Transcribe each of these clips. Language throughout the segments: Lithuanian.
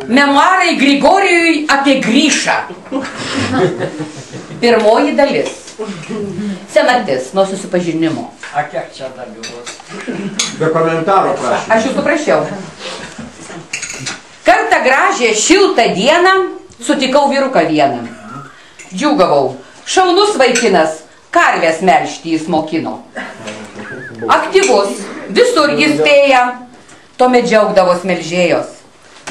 Memuarai Grigorijui apie Gryšą. Pirmoji dalis. Senatis nuo susipažinimo. A kiek čia dar bylos? Be komentaro prašau. Aš jūsų prašiau. Kartą gražią šiltą dieną sutikau vyruką vieną. Džiūgavau. Šaunus vaikinas, karvės melžti jis mokino. Aktyvus, visur jis spėja. Tuomet džiaugdavos melžėjos.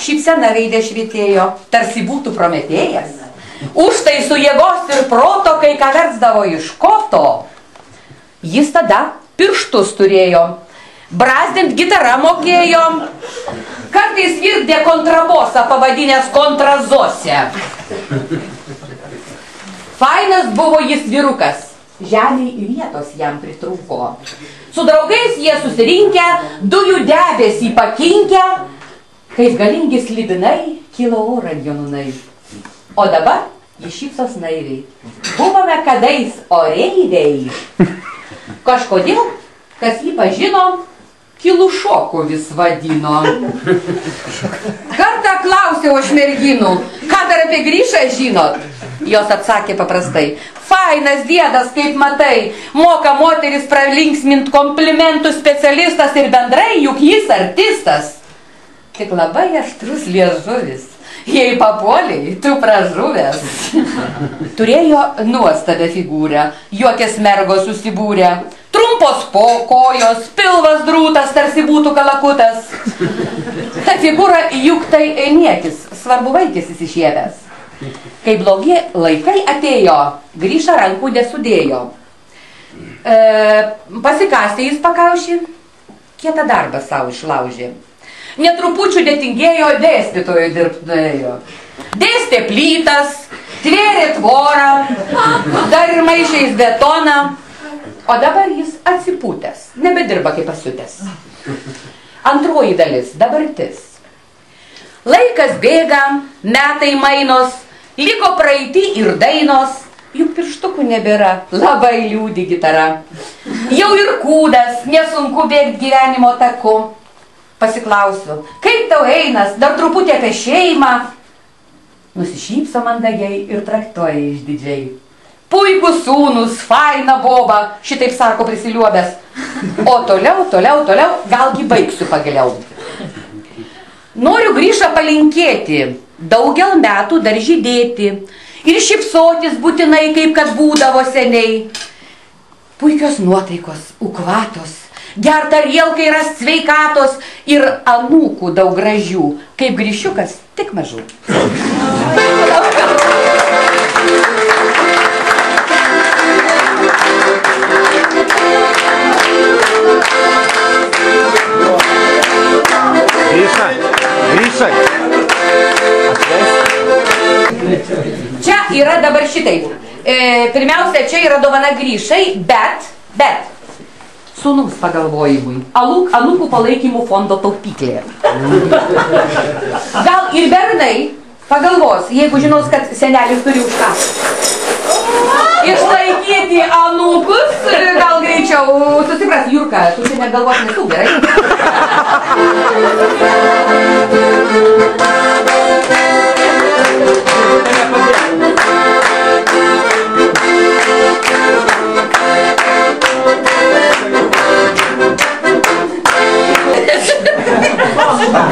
Šypsena veidė švitėjo, tarsi būtų Prometėjas. Užtai su jėgos ir proto, kai ką versdavo iš koto, jis tada pirštus turėjo, brazdint gitarą mokėjo, kartais virkdė kontrabosą pavadinęs kontrazose. Fainas buvo jis vyrukas, žemėj vietos jam pritrūko. Su draugais jie susirinkę, dujų debesį pakinkę, kaip galingi slibinai, kilo oran jonunai. O dabar jis šypsos naiviai. Buvome kadais oreiviai. Kažkodėl, kas jį pažino, kilų šoku vis vadino. Kartą klausiau aš merginų, ką dar apie Gryšą žinot? Jos atsakė paprastai. Fainas diedas, kaip matai, moka moteris pralinksmint komplimentų specialistas ir bendrai, juk jis artistas. Tik labai aštrus liežuvis. Jei papuoliai, tu pražuvęs. Turėjo nuostabią figūrę, juokės mergos susibūrė. Trumpos kojos, pilvas drūtas, tarsi būtų kalakutas. Ta figūra juk tai niekis, svarbu vaikis įsišiepęs. Kai blogi laikai atėjo, Gryšą rankų nesudėjo. Pasikastė jis pakaušį, kietą darbą savo išlaužė. Netrupučių dėtingėjo, dėstytojų dirbtėjo. Dėstė plytas, tvėrė tvorą, dar ir maišiais betoną. O dabar jis atsipūtęs, nebedirba kaip pasiutęs. Antroji dalis, dabartis. Laikas bėga, metai mainos, liko praeitį ir dainos, juk pirštukų nebėra, labai liūdi gitara. Jau ir kūdas, nesunku bėgti gyvenimo taku. Pasiklausiu, kaip tau einas, dar truputį apie šeimą? Nusišypso mandagiai ir traktuoja išdidžiai. Puikus sūnus, faina boba, šitaip sako prisiliuobęs. O toliau, galgi baigsiu pagaliau. Noriu Gryšą palinkėti, daugel metų dar žydėti ir šypsotis būtinai, kaip kad būdavo seniai. Puikios nuotaikos, ukvatos, gerta rielkai rast sveikatos ir anūkų daug gražių, kaip Gryšiukas, tik mažų. Gryšai. Čia yra dabar šitaip. Pirmiausia, čia yra dovana Gryšai, bet sūnums pagalvojimui, anūkų palaikymų fondo taupyklė. Gal ir bernai pagalvos, jeigu žinos, kad senelis turi už ką. Išlaikyti anūkus, gal greičiau susipras, Jurka, tu čia negalvos nesų, gerai?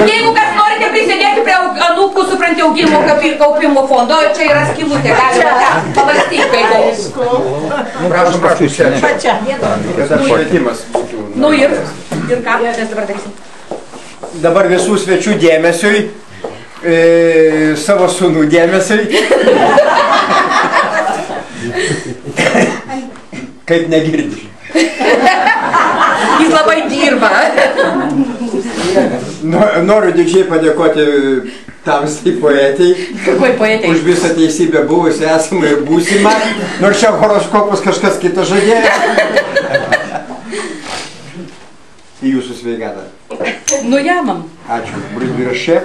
Jeigu kas norite prisidėti prie anūkų, supranti, augimo kaupimo fondo, čia yra skylutė, galima pavarstyti, kai Prašau, čia. Švietimas. Nu ir ką, mes dabar darysim. Dabar visų svečių dėmesiui, savo sūnų dėmesiui. Kaip negirdi. Jis labai dirba. Noriu didžiai padėkoti tamstai poetei. Kokoj poetei? Už visą teisybę buvusi, esamą ir būsimą. Nors čia horoskopus kažkas kitą žadėjo. Į jūsų sveikatą. Nu jamam. Ačiū. Brūzgirašė.